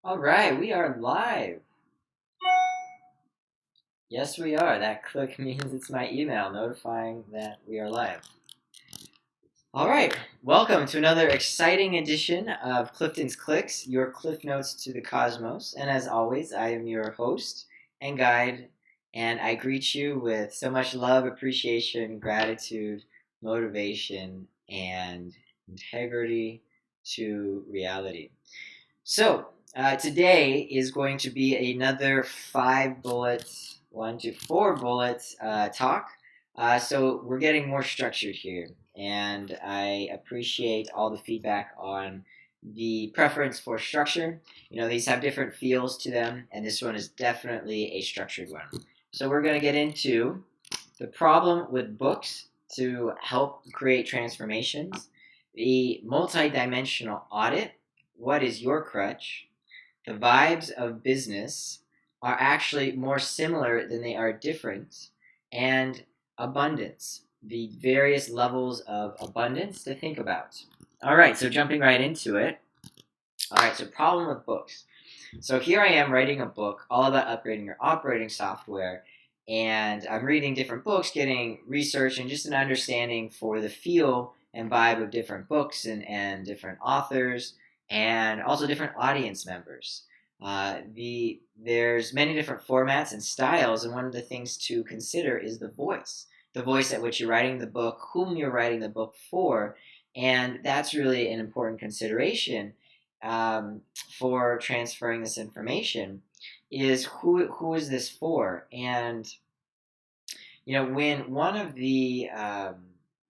All right, we are live. Yes, we are. That click means it's my email notifying that we are live. All right, welcome to another exciting edition of Clifton's Clicks, your cliff notes to the cosmos. And as always, I am your host and guide, and I greet you with so much love, appreciation, gratitude, motivation, and integrity to reality. So, today is going to be another 5 bullets, 1 to 4 bullets talk. So, we're getting more structured here, and I appreciate all the feedback on the preference for structure. These have different feels to them, and this one is definitely a structured one. So, we're going to get into the problem with books to help create transformations, the multidimensional audit, what is your crutch, the vibes of business are actually more similar than they are different, and abundance, the various levels of abundance to think about. All right, so jumping right into it. All right, so problem with books. So here I am writing a book all about upgrading your operating software, and I'm reading different books, getting research and just an understanding for the feel and vibe of different books and different authors, and also different audience members. There's many different formats and styles, and one of the things to consider is the voice at which you're writing the book, whom you're writing the book for, and that's really an important consideration for transferring this information is who is this for? And when one of the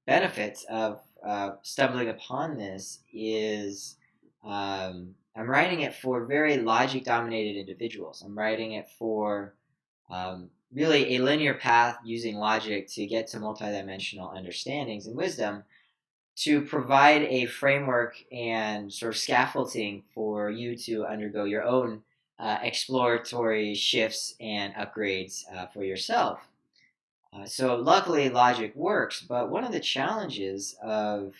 benefits of stumbling upon this is I'm writing it for very logic dominated individuals. I'm writing it for really a linear path using logic to get to multidimensional understandings and wisdom, to provide a framework and sort of scaffolding for you to undergo your own exploratory shifts and upgrades for yourself. So luckily logic works, but one of the challenges of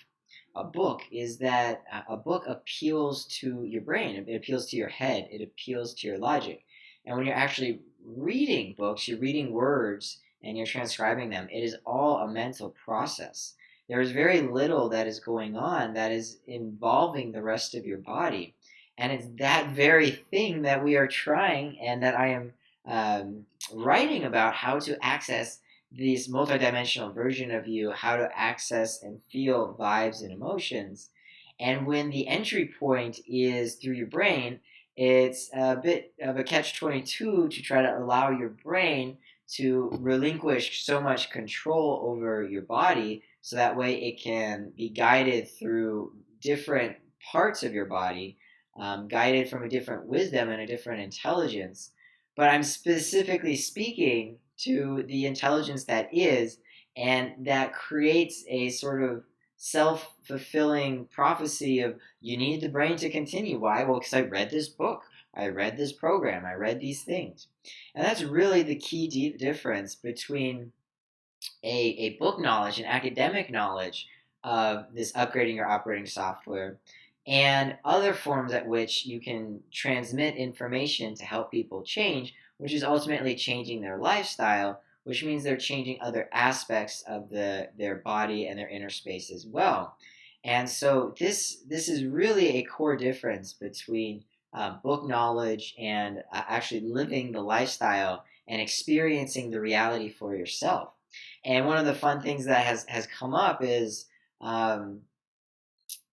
a book is that a book appeals to your brain, it appeals to your head, it appeals to your logic. And when you're actually reading books, you're reading words and you're transcribing them, it is all a mental process. There is very little that is going on that is involving the rest of your body. And it's that very thing that we are trying and that I am writing about, how to access this multidimensional version of you, how to access and feel vibes and emotions. And when the entry point is through your brain, it's a bit of a catch 22 to try to allow your brain to relinquish so much control over your body so that way it can be guided through different parts of your body, guided from a different wisdom and a different intelligence. But I'm specifically speaking to the intelligence that is, and that creates a sort of self-fulfilling prophecy of you need the brain to continue. Why? Well, because I read this book, I read this program, I read these things. And that's really the key difference between a book knowledge and academic knowledge of this upgrading your operating software and other forms at which you can transmit information to help people change, which is ultimately changing their lifestyle, which means they're changing other aspects of their body and their inner space as well. And so this is really a core difference between book knowledge and actually living the lifestyle and experiencing the reality for yourself. And one of the fun things that has come up is um,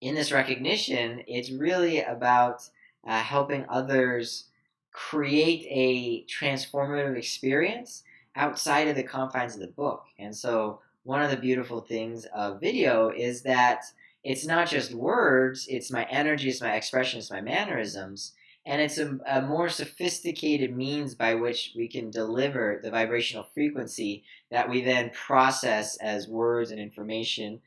in this recognition, it's really about helping others create a transformative experience outside of the confines of the book. And so, one of the beautiful things of video is that it's not just words, it's my energy, it's my expression, it's my mannerisms. And it's a more sophisticated means by which we can deliver the vibrational frequency that we then process as words and information,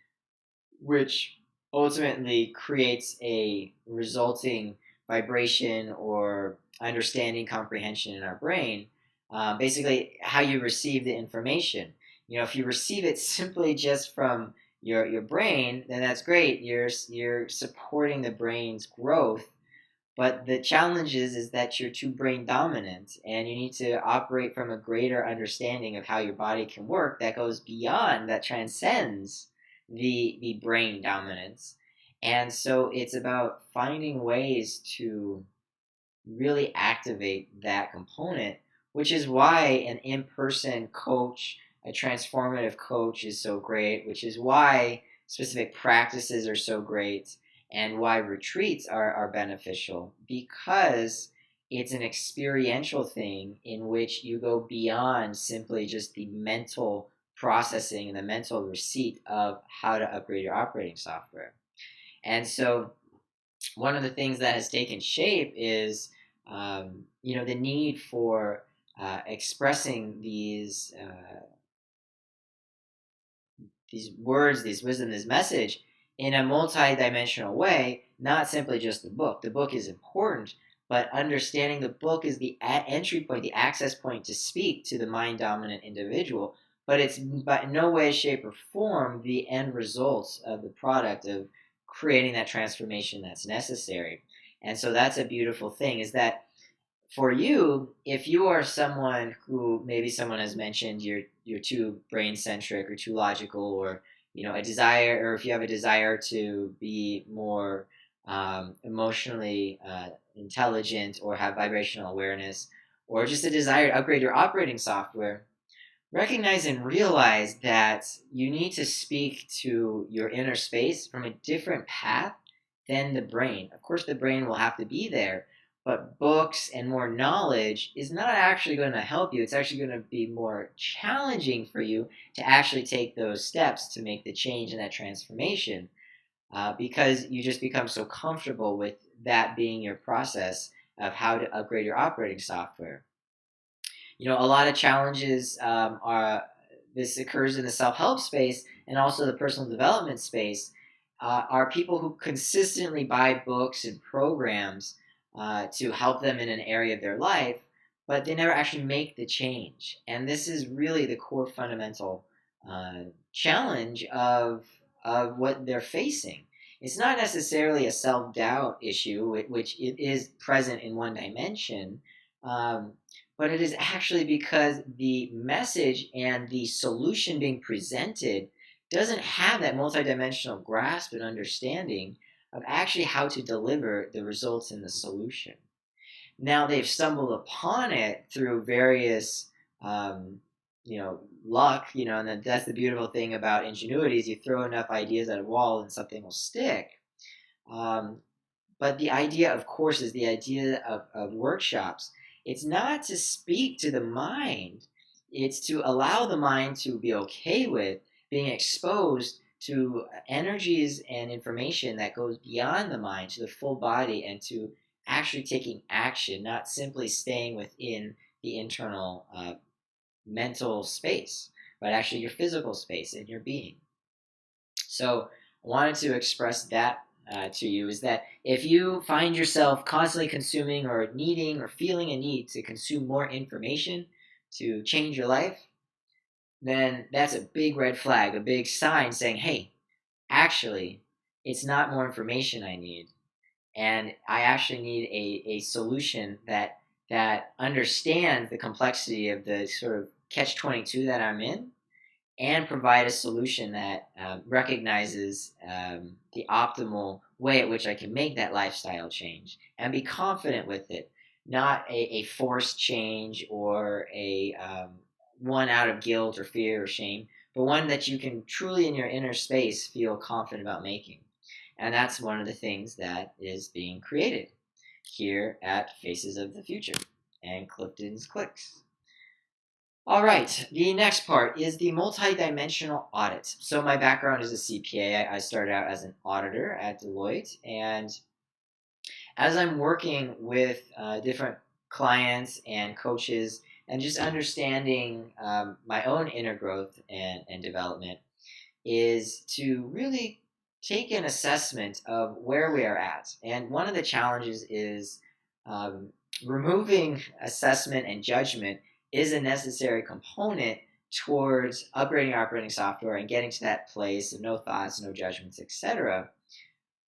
which ultimately creates a resulting vibration or understanding comprehension in our brain. Basically, how you receive the information. If you receive it simply just from your brain, then that's great. You're supporting the brain's growth. But the challenge is that you're too brain dominant, and you need to operate from a greater understanding of how your body can work that goes beyond, that transcends the brain dominance. And so it's about finding ways to really activate that component, which is why an in person coach, a transformative coach, is so great, which is why specific practices are so great, and why retreats are beneficial, because it's an experiential thing in which you go beyond simply just the mental processing and the mental receipt of how to upgrade your operating software. And so one of the things that has taken shape is the need for expressing these words, these wisdom, this message in a multi-dimensional way, not simply just the book. The book is important, but understanding the book is the entry point, the access point to speak to the mind-dominant individual. But it's but in no way, shape, or form the end results of the product of creating that transformation that's necessary. And so that's a beautiful thing, is that for you, if you are someone who, maybe someone has mentioned you're too brain centric or too logical, or a desire, or if you have a desire to be more emotionally intelligent, or have vibrational awareness, or just a desire to upgrade your operating software, recognize and realize that you need to speak to your inner space from a different path than the brain. Of course, the brain will have to be there, but books and more knowledge is not actually going to help you. It's actually going to be more challenging for you to actually take those steps to make the change and that transformation, because you just become so comfortable with that being your process of how to upgrade your operating software. A lot of challenges are this occurs in the self-help space and also the personal development space, are people who consistently buy books and programs to help them in an area of their life, but they never actually make the change. And this is really the core fundamental challenge of what they're facing. It's not necessarily a self-doubt issue, which it is present in one dimension, but it is actually because the message and the solution being presented doesn't have that multidimensional grasp and understanding of actually how to deliver the results in the solution. Now they've stumbled upon it through various, luck, and that's the beautiful thing about ingenuity, is you throw enough ideas at a wall and something will stick. But the idea, of course, is the idea of workshops. It's not to speak to the mind. It's to allow the mind to be okay with being exposed to energies and information that goes beyond the mind to the full body, and to actually taking action, not simply staying within the internal mental space, but actually your physical space and your being. So I wanted to express that to you, is that if you find yourself constantly consuming, or needing, or feeling a need to consume more information to change your life, then that's a big red flag, a big sign saying, hey, actually, it's not more information I need. And I actually need a solution that understands the complexity of the sort of catch-22 that I'm in, and provide a solution that recognizes the optimal way at which I can make that lifestyle change and be confident with it, not a forced change, or a one out of guilt or fear or shame, but one that you can truly in your inner space feel confident about making. And that's one of the things that is being created here at Faces of the Future and Clifton's Clicks. All right, the next part is the multidimensional audit. So my background is a CPA. I started out as an auditor at Deloitte, and as I'm working with different clients and coaches, and just understanding my own inner growth and development, is to really take an assessment of where we are at. And one of the challenges is removing assessment and judgment is a necessary component towards upgrading our operating software and getting to that place of no thoughts, no judgments, etc.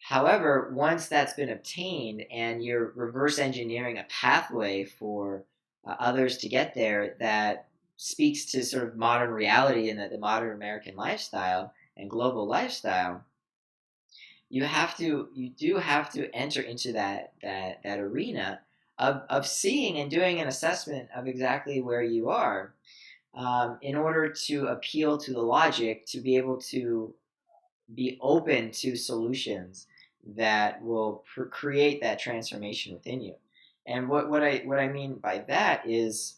However, once that's been obtained and you're reverse engineering a pathway for others to get there that speaks to sort of modern reality and the modern American lifestyle and global lifestyle, you do have to enter into that arena of seeing and doing an assessment of exactly where you are, in order to appeal to the logic to be able to be open to solutions that will create that transformation within you. And what I mean by that is,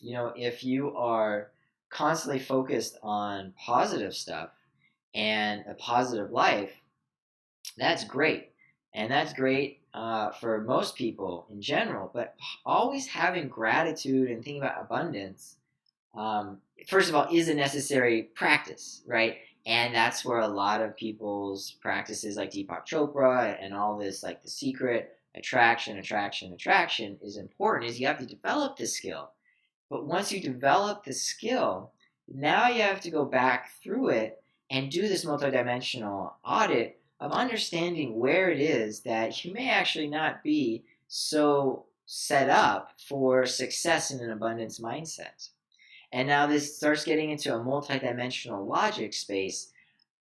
if you are constantly focused on positive stuff and a positive life, that's great. And that's great for most people in general. But always having gratitude and thinking about abundance, first of all, is a necessary practice, right? And that's where a lot of people's practices, like Deepak Chopra and all this, like The Secret, attraction is important. Is you have to develop the skill. But once you develop the skill, now you have to go back through it and do this multidimensional audit of understanding where it is that you may actually not be so set up for success in an abundance mindset. And now this starts getting into a multidimensional logic space.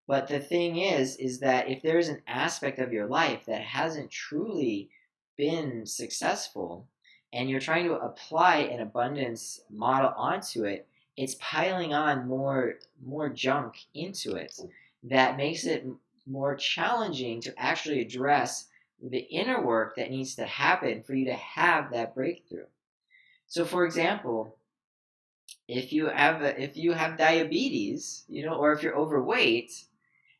But the thing is that if there's an aspect of your life that hasn't truly been successful and you're trying to apply an abundance model onto it, it's piling on more junk into it that makes it more challenging to actually address the inner work that needs to happen for you to have that breakthrough. So for example, if you have diabetes, or if you're overweight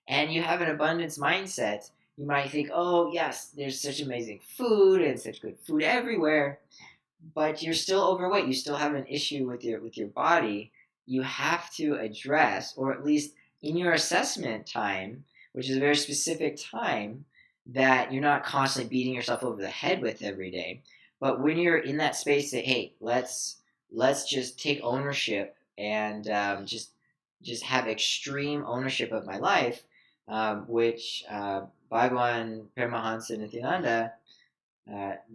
and you have an abundance mindset, you might think, oh yes, there's such amazing food and such good food everywhere, but you're still overweight. You still have an issue with your body. You have to address, or at least in your assessment time, which is a very specific time that you're not constantly beating yourself over the head with every day. But when you're in that space, say, hey, let's just take ownership and just have extreme ownership of my life, which Bhagwan Paramahansa Nityananda,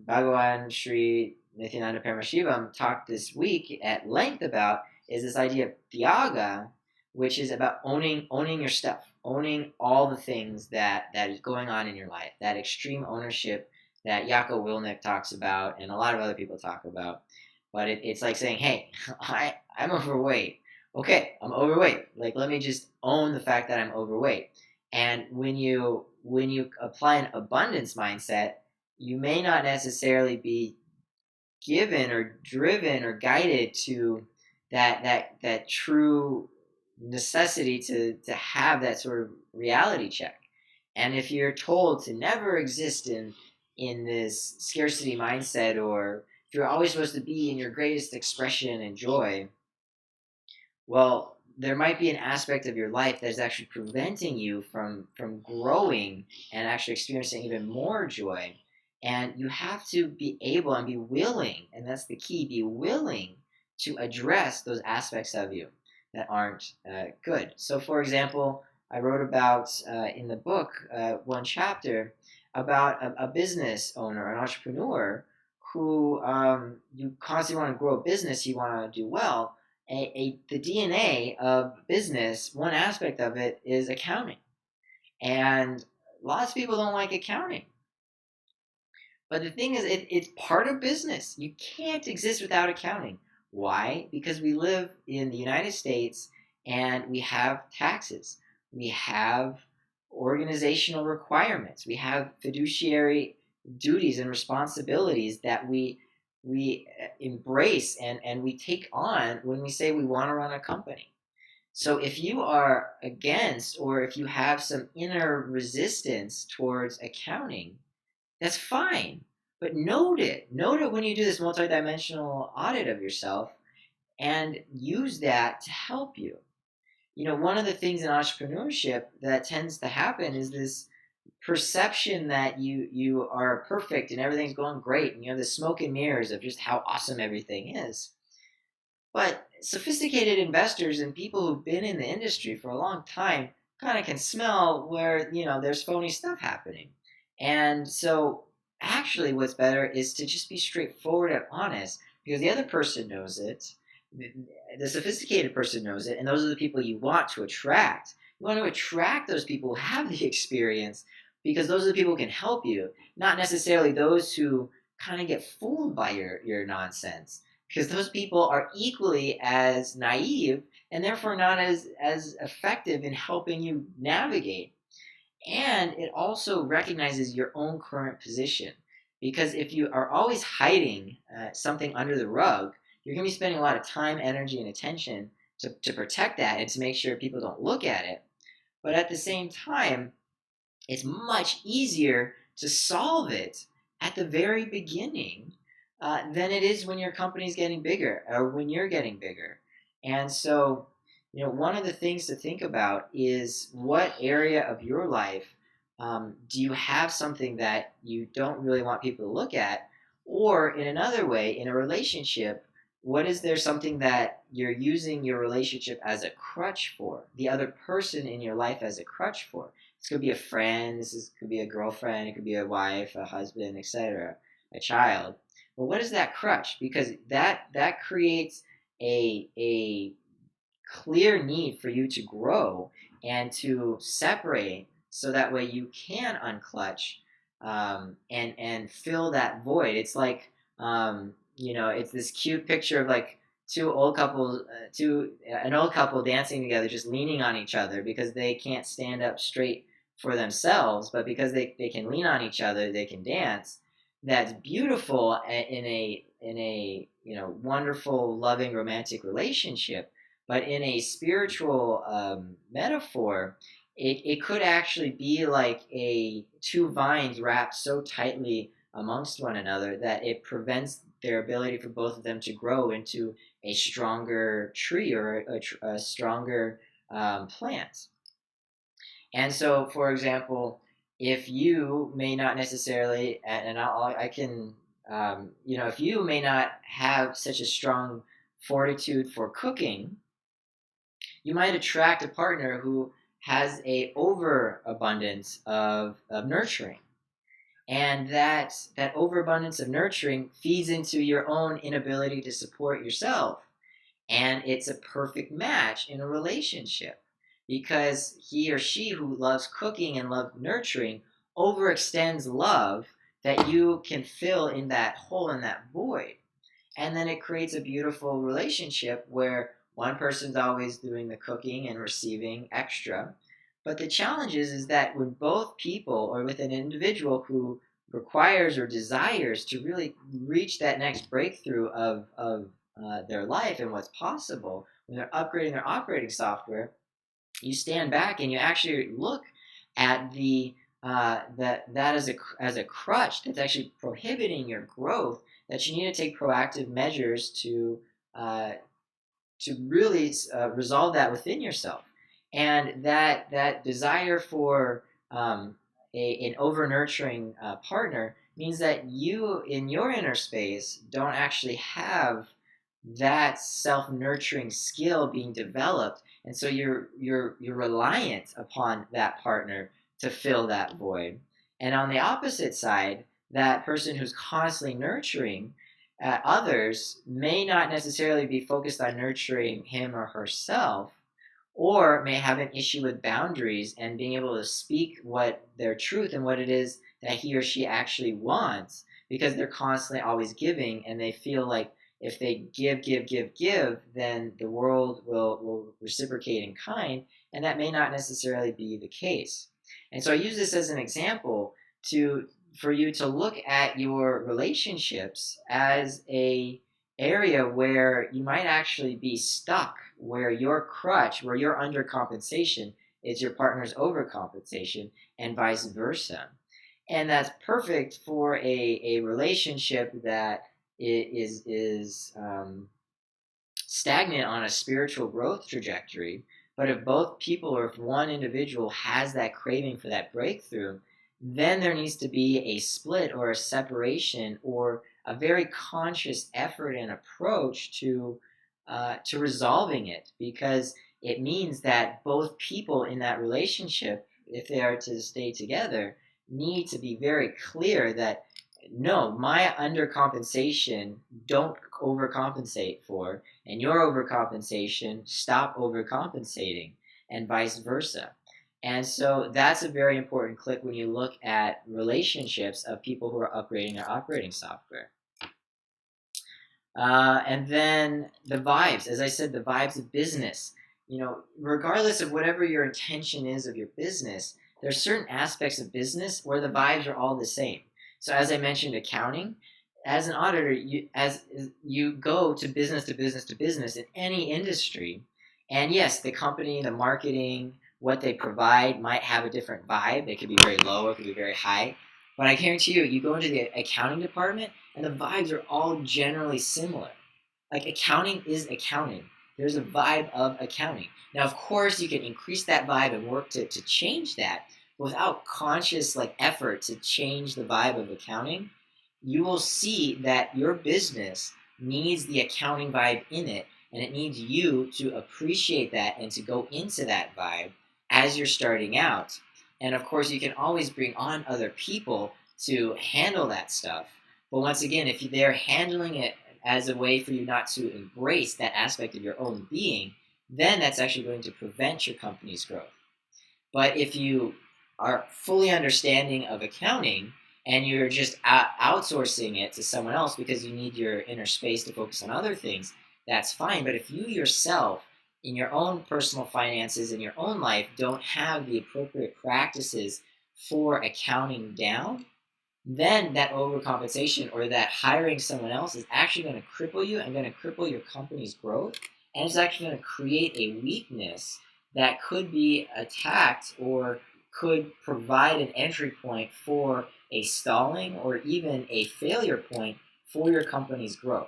Bhagawan Sri Nityananda Paramashivam talked this week at length about, is this idea of Tyaga, which is about owning your stuff, owning all the things that is going on in your life, that extreme ownership that Jocko Willink talks about and a lot of other people talk about. But it's like saying, hey, I'm overweight. Okay, I'm overweight. Like, let me just own the fact that I'm overweight. And when you apply an abundance mindset, you may not necessarily be given or driven or guided to that true necessity to have that sort of reality check. And if you're told to never exist in this scarcity mindset, or if you're always supposed to be in your greatest expression and joy, well, there might be an aspect of your life that is actually preventing you from growing and actually experiencing even more joy. And you have to be able and be willing, and that's the key, be willing to address those aspects of you that aren't good. So, for example, I wrote about in the book one chapter about a business owner, an entrepreneur, who you constantly want to grow a business, you want to do well. The DNA of business, one aspect of it is accounting. And lots of people don't like accounting. But the thing is, it's part of business. You can't exist without accounting. Why? Because we live in the United States and we have taxes. We have organizational requirements. We have fiduciary duties and responsibilities that we embrace and we take on when we say we want to run a company. So if you are against, or if you have some inner resistance towards accounting, that's fine. But note it when you do this multidimensional audit of yourself and use that to help you. One of the things in entrepreneurship that tends to happen is this perception that you are perfect and everything's going great, and you have the smoke and mirrors of just how awesome everything is. But sophisticated investors and people who've been in the industry for a long time kind of can smell where, there's phony stuff happening. And so actually what's better is to just be straightforward and honest, because the other person knows it. The sophisticated person knows it, and those are the people you want to attract. You want to attract those people who have the experience, because those are the people who can help you, not necessarily those who kind of get fooled by your nonsense, because those people are equally as naive and therefore not as effective in helping you navigate. And it also recognizes your own current position, because if you are always hiding something under the rug, you're going to be spending a lot of time, energy, and attention to protect that and to make sure people don't look at it. But at the same time, it's much easier to solve it at the very beginning than it is when your company's getting bigger or when you're getting bigger. And so, one of the things to think about is, what area of your life do you have something that you don't really want people to look at? Or in another way, in a relationship, what is there something that you're using your relationship as a crutch for, the other person in your life as a crutch for? This could be a friend, could be a girlfriend, it could be a wife, a husband, etc., a child. Well, what is that crutch? Because that creates a clear need for you to grow and to separate, so that way you can unclutch and fill that void. It's like it's this cute picture of like an old couple dancing together, just leaning on each other because they can't stand up straight for themselves, but because they can lean on each other, they can dance. That's beautiful in a wonderful, loving, romantic relationship. But in a spiritual metaphor, it could actually be like two vines wrapped so tightly amongst one another that it prevents their ability for both of them to grow into a stronger tree or a stronger plant. And so, for example, if you may not necessarily, and I can, if you may not have such a strong fortitude for cooking, you might attract a partner who has a overabundance of nurturing. And that overabundance of nurturing feeds into your own inability to support yourself. And it's a perfect match in a relationship, because he or she who loves cooking and loves nurturing overextends love that you can fill in that hole, in that void. And then it creates a beautiful relationship where one person's always doing the cooking and receiving extra. But the challenge is that when both people, or with an individual who requires or desires to really reach that next breakthrough of their life and what's possible, when they're upgrading their operating software, you stand back and you actually look at that as a crutch that's actually prohibiting your growth, that you need to take proactive measures to really resolve that within yourself. And that desire for an over nurturing partner means that you, in your inner space, don't actually have that self nurturing skill being developed, and so you're reliant upon that partner to fill that void. And on the opposite side, that person who's constantly nurturing others may not necessarily be focused on nurturing him or herself, or may have an issue with boundaries and being able to speak what their truth and what it is that he or she actually wants, because they're constantly always giving, and they feel like if they give, then the world will reciprocate in kind, and that may not necessarily be the case. And so I use this as an example for you to look at your relationships as a area where you might actually be stuck, where your crutch, where your undercompensation is your partner's overcompensation, and vice versa. And that's perfect for a relationship that is stagnant on a spiritual growth trajectory. But if both people, or if one individual has that craving for that breakthrough, then there needs to be a split or a separation, or a very conscious effort and approach to resolving it. Because it means that both people in that relationship, if they are to stay together, need to be very clear that no, my undercompensation, don't overcompensate for, and your overcompensation, stop overcompensating, and vice versa. And so that's a very important click when you look at relationships of people who are upgrading their operating software. And then the vibes, as I said, the vibes of business. Regardless of whatever your intention is of your business, there are certain aspects of business where the vibes are all the same. So as I mentioned, accounting, as an auditor, as you go to business to business to business in any industry, and yes, the company, the marketing, what they provide might have a different vibe. It could be very low, it could be very high. But I guarantee you, you go into the accounting department, and the vibes are all generally similar. Like accounting is accounting. There's a vibe of accounting. Now, of course, you can increase that vibe and work to change that. But without conscious effort to change the vibe of accounting, you will see that your business needs the accounting vibe in it, and it needs you to appreciate that and to go into that vibe as you're starting out. And of course, you can always bring on other people to handle that stuff. But once again, if they're handling it as a way for you not to embrace that aspect of your own being, then that's actually going to prevent your company's growth. But if you are fully understanding of accounting and you're just outsourcing it to someone else because you need your inner space to focus on other things, that's fine. But if you yourself, in your own personal finances, in your own life, don't have the appropriate practices for accounting down, then that overcompensation or that hiring someone else is actually going to cripple you and going to cripple your company's growth. And it's actually going to create a weakness that could be attacked or could provide an entry point for a stalling or even a failure point for your company's growth.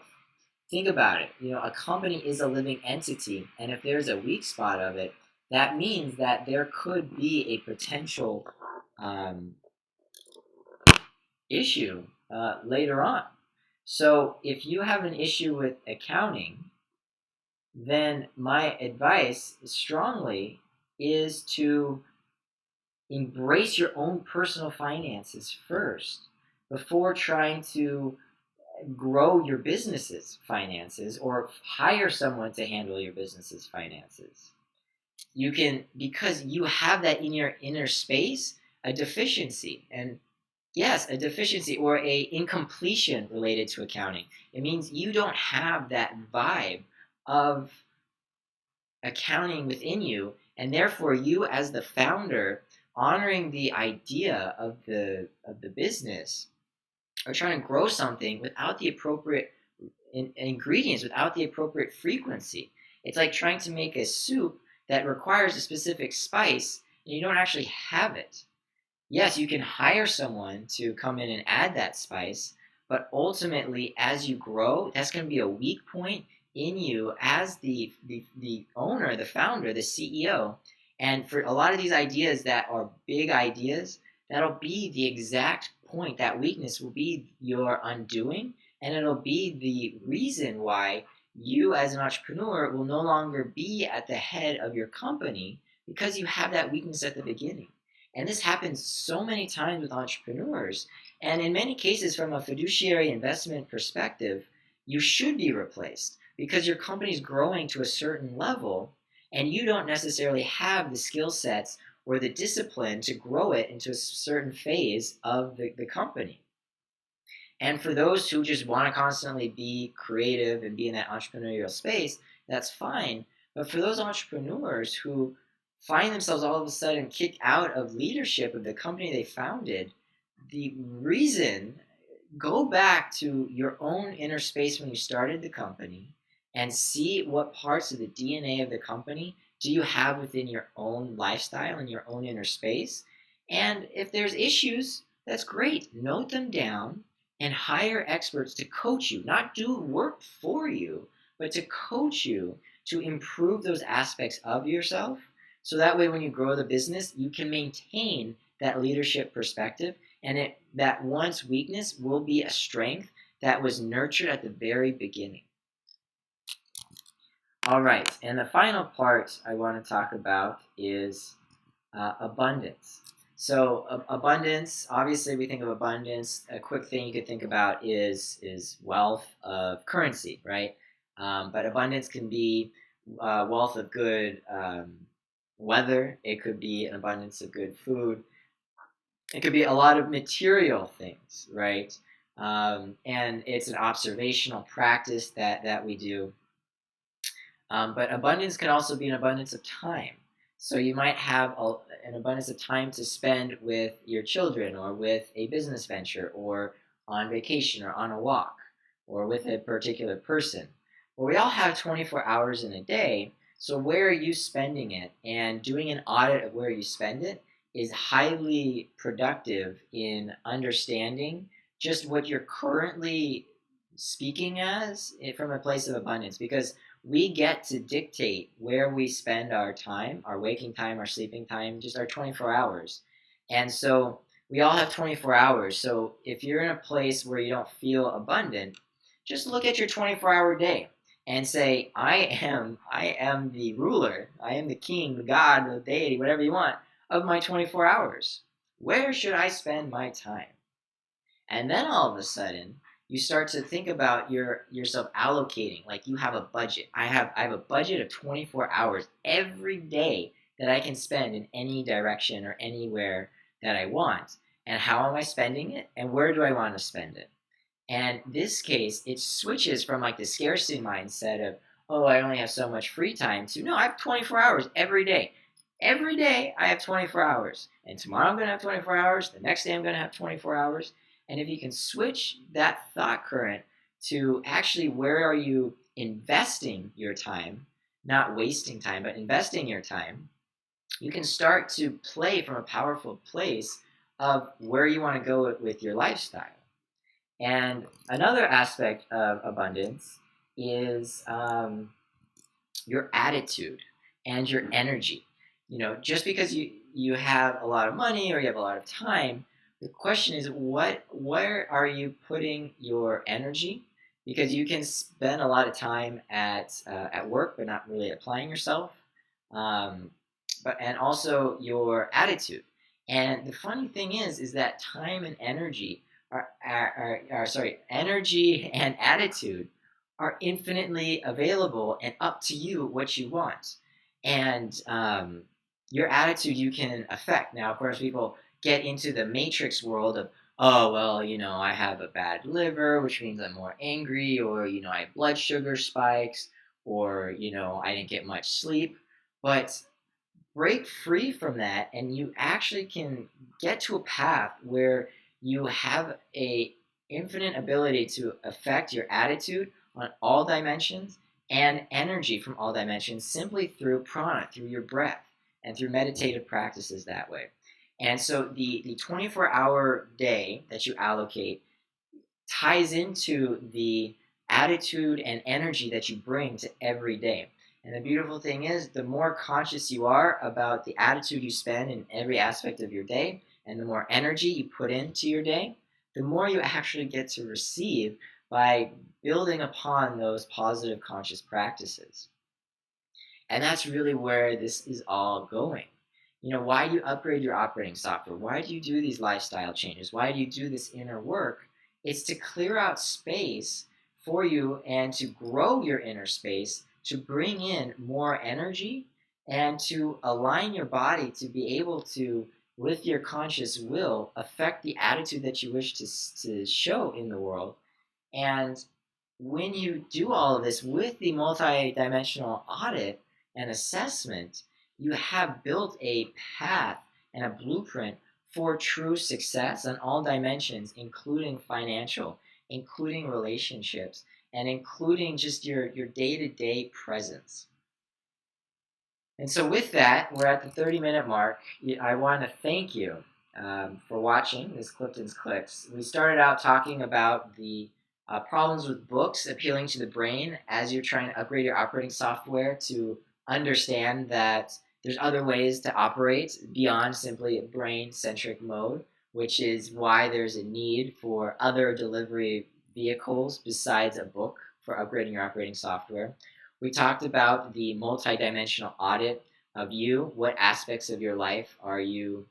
Think about it. A company is a living entity, and if there's a weak spot of it, that means that there could be a potential issue later on. So if you have an issue with accounting, then my advice strongly is to embrace your own personal finances first before trying to grow your business's finances or hire someone to handle your business's finances. You can, because you have that in your inner space, a deficiency. And yes, a deficiency or a incompletion related to accounting. It means you don't have that vibe of accounting within you, and therefore you as the founder, honoring the idea of the business, are trying to grow something without the appropriate ingredients, without the appropriate frequency. It's like trying to make a soup that requires a specific spice, and you don't actually have it. Yes, you can hire someone to come in and add that spice, but ultimately, as you grow, that's going to be a weak point in you as the owner, the founder, the CEO. And for a lot of these ideas that are big ideas, that'll be the exact point. That weakness will be your undoing, and it'll be the reason why you as an entrepreneur will no longer be at the head of your company because you have that weakness at the beginning. And this happens so many times with entrepreneurs. And in many cases, from a fiduciary investment perspective, you should be replaced because your company is growing to a certain level and you don't necessarily have the skill sets or the discipline to grow it into a certain phase of the company. And for those who just want to constantly be creative and be in that entrepreneurial space, that's fine. But for those entrepreneurs who find themselves all of a sudden kicked out of leadership of the company they founded, the reason, go back to your own inner space when you started the company and see what parts of the DNA of the company do you have within your own lifestyle and your own inner space. And if there's issues, that's great. Note them down and hire experts to coach you, not do work for you, but to coach you to improve those aspects of yourself. So that way, when you grow the business, you can maintain that leadership perspective, and that once weakness will be a strength that was nurtured at the very beginning. All right, and the final part I want to talk about is abundance. So abundance, obviously, we think of abundance. A quick thing you could think about is wealth of currency, right? But abundance can be wealth of good weather. It could be an abundance of good food. It could be a lot of material things, right? And it's an observational practice that we do. But abundance can also be an abundance of time. So you might have an abundance of time to spend with your children, or with a business venture, or on vacation, or on a walk, or with a particular person. Well, we all have 24 hours in a day. So where are you spending it? And doing an audit of where you spend it is highly productive in understanding just what you're currently speaking as from a place of abundance, because we get to dictate where we spend our time, our waking time, our sleeping time, just our 24 hours. And so we all have 24 hours. So if you're in a place where you don't feel abundant, just look at your 24-hour day and say, I am the ruler, I am the king, the god, the deity, whatever you want, of my 24 hours. Where should I spend my time? And then all of a sudden, you start to think about yourself allocating. Like, you have a budget. I have a budget of 24 hours every day that I can spend in any direction or anywhere that I want. And how am I spending it? And where do I want to spend it? And this case, it switches from like the scarcity mindset of, oh, I only have so much free time, to, no, I have 24 hours every day. Every day I have 24 hours. And tomorrow I'm going to have 24 hours. The next day I'm going to have 24 hours. And if you can switch that thought current to actually where are you investing your time, not wasting time, but investing your time, you can start to play from a powerful place of where you want to go with your lifestyle. And another aspect of abundance is your attitude and your energy. Just because you have a lot of money or you have a lot of time, the question is, where are you putting your energy? Because you can spend a lot of time at work, but not really applying yourself. And also your attitude. And the funny thing is that time and energy energy and attitude are infinitely available and up to you what you want. And your attitude you can affect. Now, of course, people get into the matrix world of, oh, well, I have a bad liver, which means I'm more angry, or, I have blood sugar spikes, or, I didn't get much sleep. But break free from that, and you actually can get to a path where you have a infinite ability to affect your attitude on all dimensions and energy from all dimensions, simply through prana, through your breath, and through meditative practices that way. And so the 24-hour day that you allocate ties into the attitude and energy that you bring to every day. And the beautiful thing is, the more conscious you are about the attitude you spend in every aspect of your day, and the more energy you put into your day, the more you actually get to receive by building upon those positive conscious practices. And that's really where this is all going. Why do you upgrade your operating software? Why do you do these lifestyle changes? Why do you do this inner work? It's to clear out space for you and to grow your inner space, to bring in more energy, and to align your body to be able to, with your conscious will, affect the attitude that you wish to show in the world. And when you do all of this with the multidimensional audit and assessment, you have built a path and a blueprint for true success on all dimensions, including financial, including relationships, and including just your day-to-day presence. And so with that, we're at the 30-minute mark. I want to thank you for watching this Clifton's Clicks. We started out talking about the problems with books appealing to the brain as you're trying to upgrade your operating software to understand that there's other ways to operate beyond simply a brain-centric mode, which is why there's a need for other delivery vehicles besides a book for upgrading your operating software. We talked about the multidimensional audit of you. What aspects of your life are you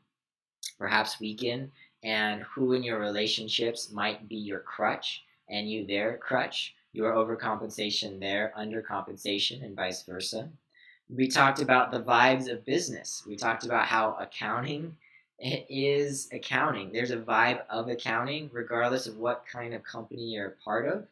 perhaps weak in, and who in your relationships might be your crutch and you their crutch, your overcompensation, their undercompensation, and vice versa. We talked about the vibes of business. We talked about how accounting is accounting. There's a vibe of accounting, regardless of what kind of company you're a part of.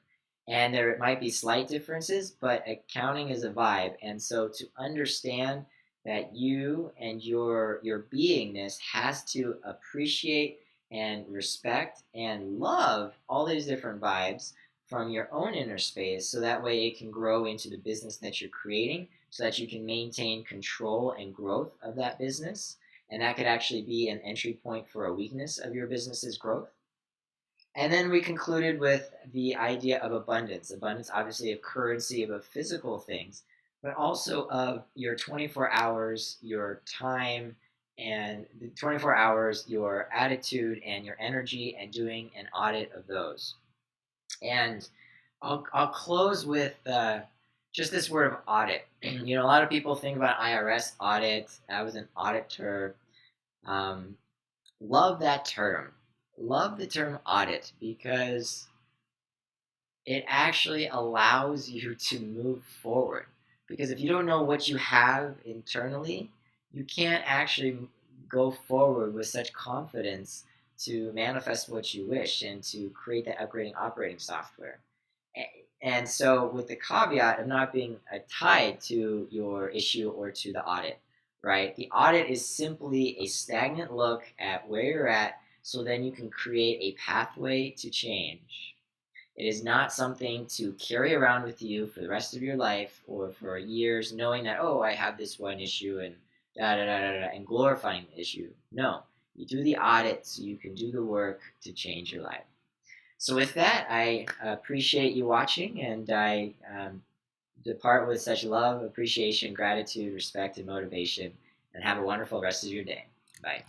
And there might be slight differences, but accounting is a vibe. And so to understand that you and your beingness has to appreciate and respect and love all these different vibes from your own inner space, so that way it can grow into the business that you're creating, so that you can maintain control and growth of that business. And that could actually be an entry point for a weakness of your business's growth. And then we concluded with the idea of abundance. Abundance, obviously, of currency, of physical things, but also of your 24 hours, your time, and the 24 hours, your attitude and your energy, and doing an audit of those. And I'll close with just this word of audit. You know, a lot of people think about IRS audit. I was an auditor. Um, Love that term. Love the term audit because it actually allows you to move forward. Because if you don't know what you have internally, you can't actually go forward with such confidence to manifest what you wish and to create that upgrading operating software. And so, with the caveat of not being tied to your issue or to the audit, right? The audit is simply a stagnant look at where you're at, so then you can create a pathway to change. It is not something to carry around with you for the rest of your life or for years, knowing that, oh, I have this one issue and da da da da da, and glorifying the issue. No, you do the audit so you can do the work to change your life. So, with that, I appreciate you watching, and I depart with such love, appreciation, gratitude, respect, and motivation. And have a wonderful rest of your day. Bye.